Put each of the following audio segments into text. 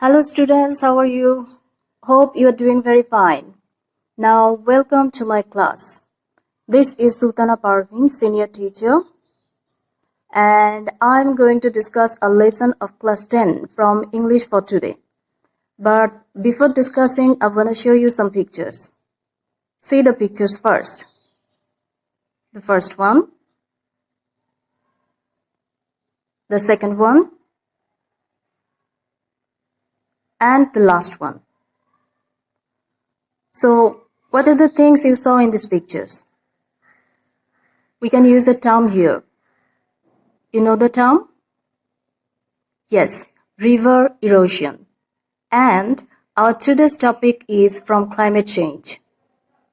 Hello students, how are you? Hope you are doing very fine. Now welcome to my class. This is Sultana Pervin, senior teacher, and I'm going to discuss a lesson of class 10 from English for today. But before discussing, I want to show you some pictures. See the pictures first. The first one, the second one, and the last one. So, what are the things you saw in these pictures? We can use the term here. You know the term? Yes, river erosion. And our today's topic is from climate change.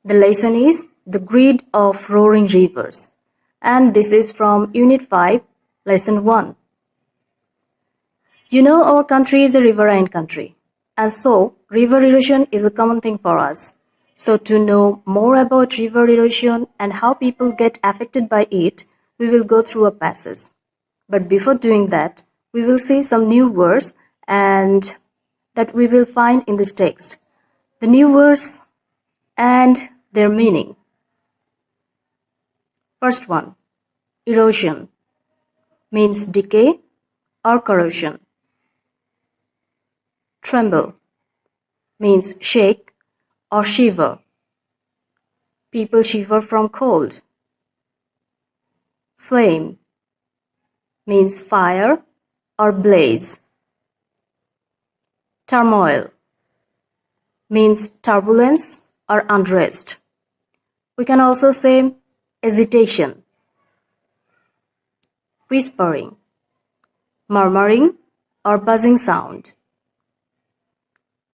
The lesson is the grid of roaring rivers. And this is from Unit 5, Lesson 1. You know our country is a riverine country. And so, river erosion is a common thing for us. So to know more about river erosion and how people get affected by it, we will go through a passage. But before doing that, we will see some new words and that we will find in this text. The new words and their meaning. First one, erosion means decay or corrosion. Tremble means shake or shiver. People shiver from cold. Flame means fire or blaze. Turmoil means turbulence or unrest. We can also say agitation. Whispering, murmuring or buzzing sound.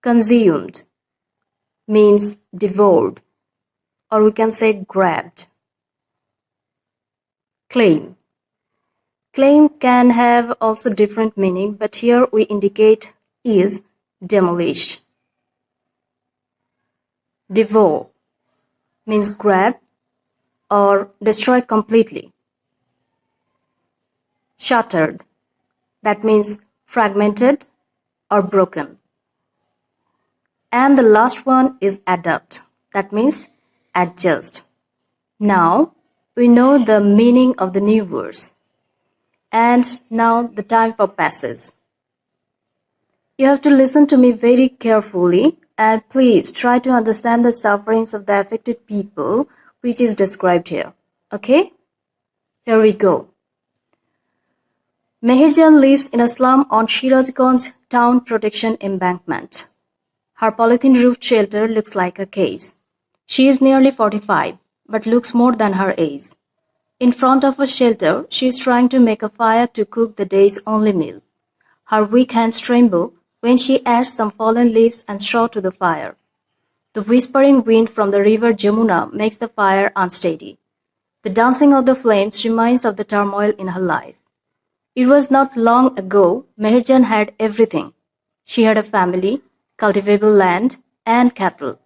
Consumed means devoured, or we can say grabbed. Claim. Claim can have also different meaning, but here we indicate is demolish. Devour means grab or destroy completely. Shattered, that means fragmented or broken. And the last one is adapt, that means adjust. Now we know the meaning of the new words. And now the time for passage. You have to listen to me very carefully and please try to understand the sufferings of the affected people which is described here. Okay? Here we go. Meherjan lives in a slum on Shirajganj Town Protection Embankment. Her polythene-roofed shelter looks like a case. She is nearly 45, but looks more than her age. In front of her shelter, she is trying to make a fire to cook the day's only meal. Her weak hands tremble when she adds some fallen leaves and straw to the fire. The whispering wind from the river Jamuna makes the fire unsteady. The dancing of the flames reminds of the turmoil in her life. It was not long ago Meherjan had everything. She had a family, cultivable land, and cattle.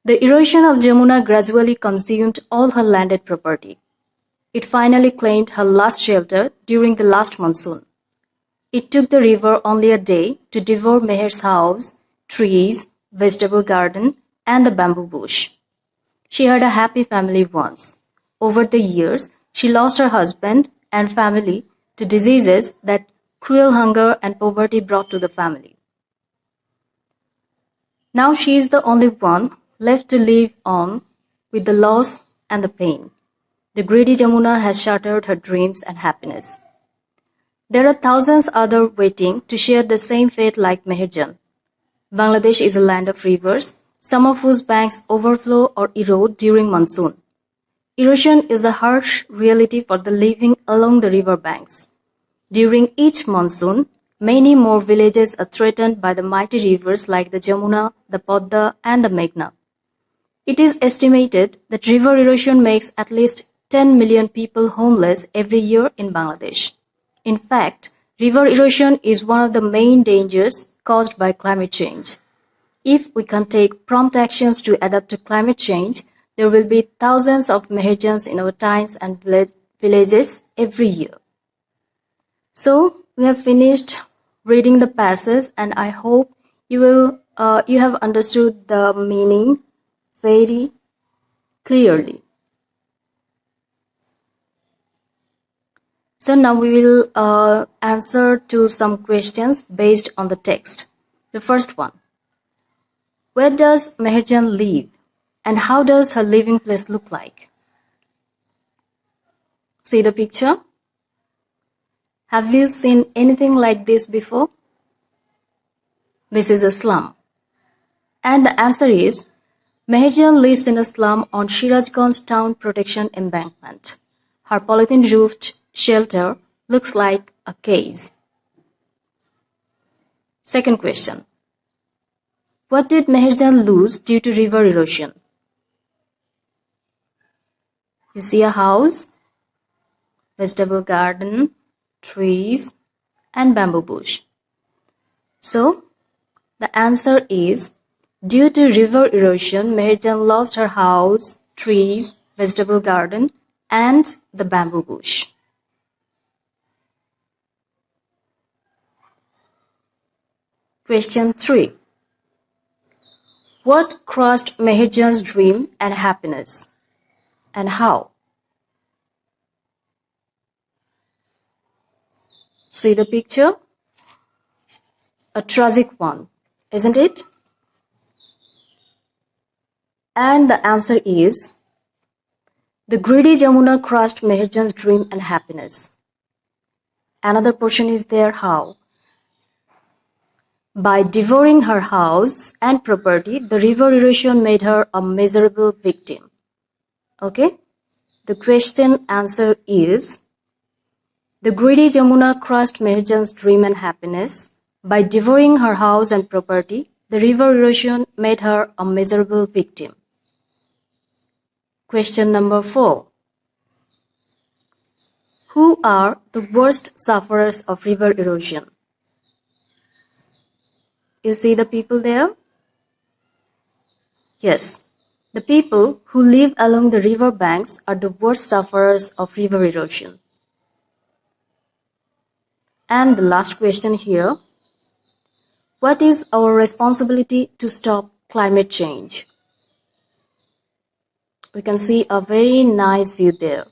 The erosion of Jamuna gradually consumed all her landed property. It finally claimed her last shelter during the last monsoon. It took the river only a day to devour Meher's house, trees, vegetable garden, and the bamboo bush. She had a happy family once. Over the years, she lost her husband and family to diseases that cruel hunger and poverty brought to the family. Now she is the only one left to live on with the loss and the pain. The greedy Jamuna has shattered her dreams and happiness. There are thousands others waiting to share the same fate like Meherjan. Bangladesh is a land of rivers, some of whose banks overflow or erode during monsoon. Erosion is a harsh reality for the living along the river banks. During each monsoon, many more villages are threatened by the mighty rivers like the Jamuna, the Podda, and the Meghna. It is estimated that river erosion makes at least 10 million people homeless every year in Bangladesh. In fact, river erosion is one of the main dangers caused by climate change. If we can take prompt actions to adapt to climate change, there will be thousands of Meherjans in our towns and villages every year. So, we have finished reading the passage, and I hope you have understood the meaning very clearly. So now we will answer to some questions based on the text. The first one. Where does Meherjan live, and how does her living place look like? See the picture? Have you seen anything like this before? This is a slum. And the answer is, Meherjan lives in a slum on Sirajganj Town Protection Embankment. Her polythene-roofed shelter looks like a cage. Second question. What did Meherjan lose due to river erosion? You see a house, vegetable garden, trees, and bamboo bush. So, the answer is, due to river erosion, Meherjan lost her house, trees, vegetable garden, and the bamboo bush. Question 3. What crushed Meherjan's dream and happiness, and how? See the picture? A tragic one, isn't it? And the answer is, the greedy Jamuna crushed Meherjan's dream and happiness. Another portion is there, how? By devouring her house and property, the river erosion made her a miserable victim. Okay? The question answer is, the greedy Jamuna crushed Meherjan's dream and happiness. By devouring her house and property, the river erosion made her a miserable victim. Question number 4. Who are the worst sufferers of river erosion? You see the people there? Yes, the people who live along the river banks are the worst sufferers of river erosion. And the last question here. What is our responsibility to stop climate change? We can see a very nice view there.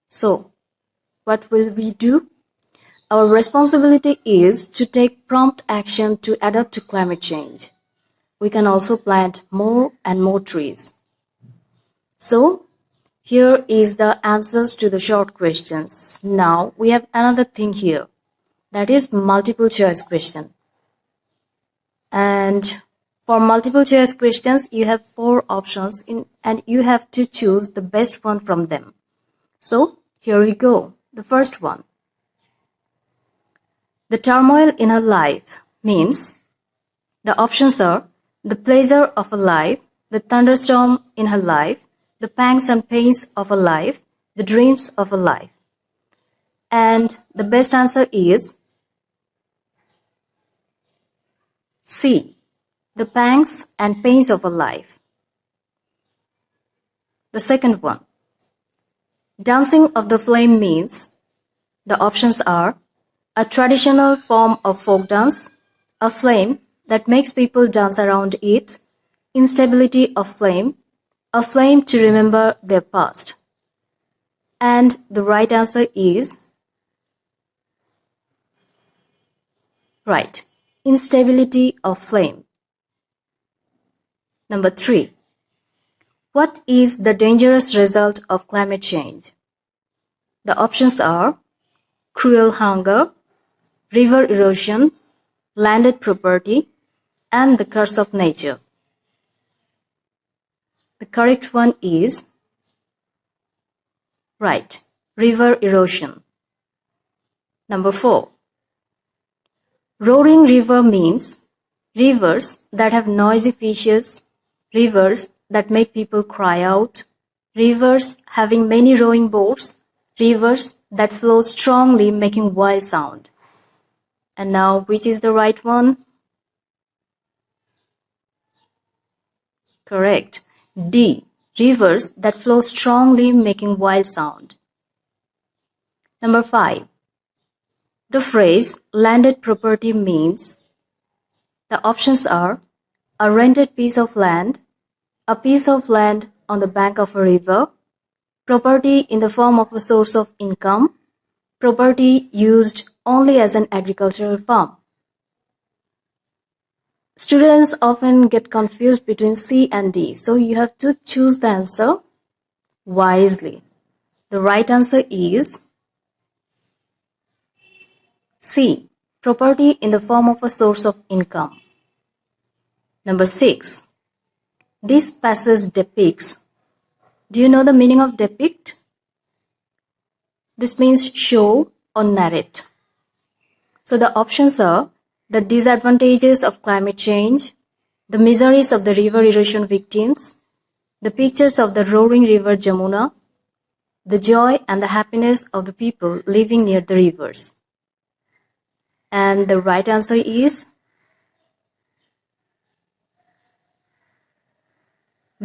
So, what will we do? Our responsibility is to take prompt action to adapt to climate change. We can also plant more and more trees. So, here is the answers to the short questions. Now, we have another thing here. That is multiple choice question. And for multiple choice questions, you have 4 options and you have to choose the best one from them. So, here we go. The first one. The turmoil in her life means, the options are the pleasure of a life, the thunderstorm in her life, the pangs and pains of a life, the dreams of a life. And the best answer is C. The pangs and pains of a life. The second one. Dancing of the flame means, the options are a traditional form of folk dance, a flame that makes people dance around it, instability of flame, a flame to remember their past. And the right answer is right, instability of flame. Number 3. What is the dangerous result of climate change? The options are cruel hunger, river erosion, landed property, and the curse of nature. The correct one is right, river erosion. Number 4. Roaring river means rivers that have noisy fishes, rivers that make people cry out, rivers having many rowing boats, rivers that flow strongly making wild sound. And now, which is the right one? Correct. D. Rivers that flow strongly making wild sound. Number 5. The phrase landed property means the options are a rented piece of land, a piece of land on the bank of a river, property in the form of a source of income, property used only as an agricultural farm. Students often get confused between C and D, so you have to choose the answer wisely. The right answer is C. Property in the form of a source of income. Number 6. This passage depicts. Do you know the meaning of depict? This means show or narrate. So the options are the disadvantages of climate change, the miseries of the river erosion victims, the pictures of the roaring river Jamuna, the joy and the happiness of the people living near the rivers. And the right answer is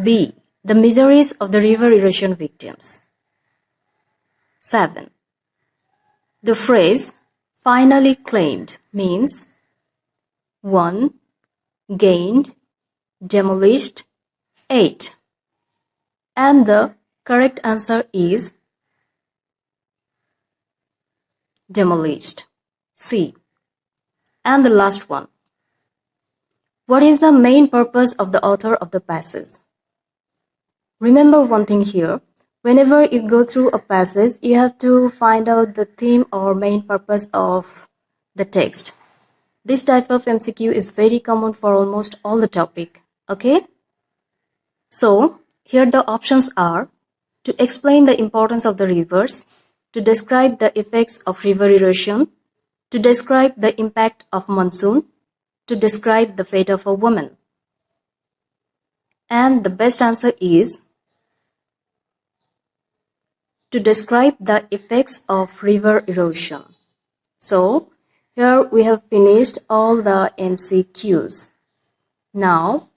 B. The miseries of the river erosion victims. 7. The phrase finally claimed means 1. Gained, demolished, 8. And the correct answer is demolished. C. And the last one. What is the main purpose of the author of the passage? Remember one thing here. Whenever you go through a passage, you have to find out the theme or main purpose of the text. This type of MCQ is very common for almost all the topic. Okay? So, here the options are to explain the importance of the rivers, to describe the effects of river erosion, to describe the impact of monsoon, to describe the fate of a woman. And the best answer is to describe the effects of river erosion. So, here we have finished all the MCQs. Now,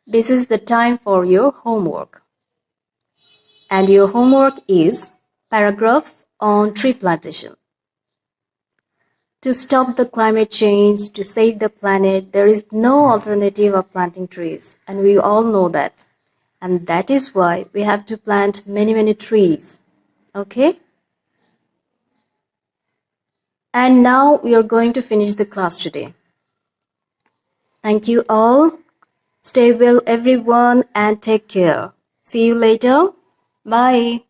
this is the time for your homework. And your homework is paragraph on tree plantation. To stop the climate change, to save the planet, there is no alternative of planting trees. And we all know that. And that is why we have to plant many trees. Okay? And now we are going to finish the class today. Thank you all. Stay well everyone and take care. See you later. Bye.